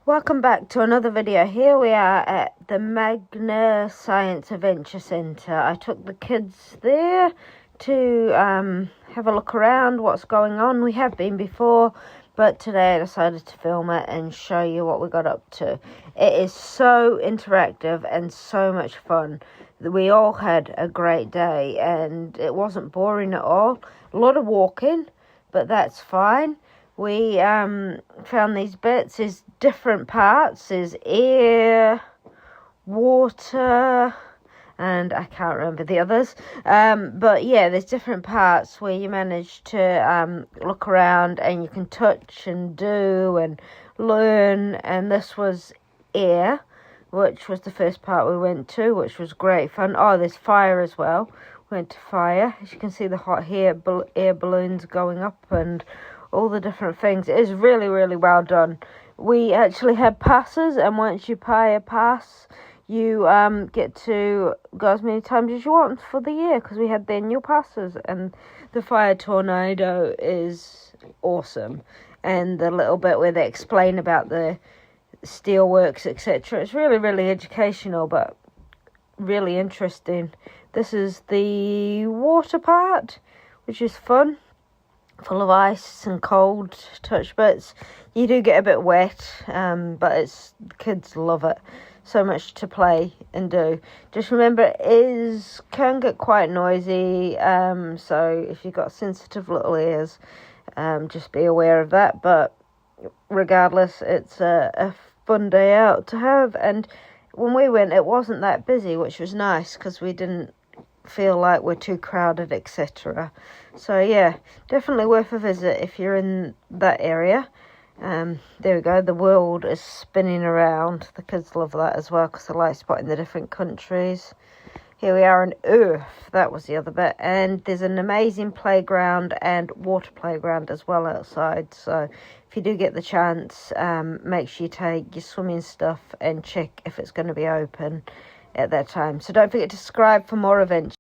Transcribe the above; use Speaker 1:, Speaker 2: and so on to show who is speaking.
Speaker 1: Welcome back to another video. Here we are at the MAGNA Science Adventure Centre. I took the kids there to have a look around what's going on. We have been before, but today I decided to film it and show you what we got up to. It is so interactive and so much fun. We all had a great day and it wasn't boring at all. A lot of walking, but that's fine. We found these bits. There's different parts. There's air, water, and I can't remember the others. But yeah, there's different parts where you manage to look around and you can touch and do and learn. And this was air, which was the first part we went to, which was great fun. Oh, there's fire as well. We went to fire. As you can see, the hot air balloons going up and all the different things. It is really, really well done. We actually had passes, and once you pay a pass, you get to go as many times as you want for the year, because we had the annual passes. And the fire tornado is awesome, and the little bit where they explain about the steelworks, etc. It's really, really educational, but really interesting. This is the water part, which is fun, full of ice and cold touch bits. You do get a bit wet, but the kids love it. So much to play and do. Just remember, it can get quite noisy, so if you've got sensitive little ears, just be aware of that. But regardless, it's a fun day out to have. And when we went, it wasn't that busy, which was nice, because we didn't feel like we're too crowded, etc. So yeah, definitely worth a visit if you're in that area. There we go, the world is spinning around. The kids love that as well, because they like spotting the different countries. Here we are on Earth, that was the other bit, and there's an amazing playground and water playground as well outside. So if you do get the chance, make sure you take your swimming stuff and check if it's going to be open at that time. So don't forget to subscribe for more adventures.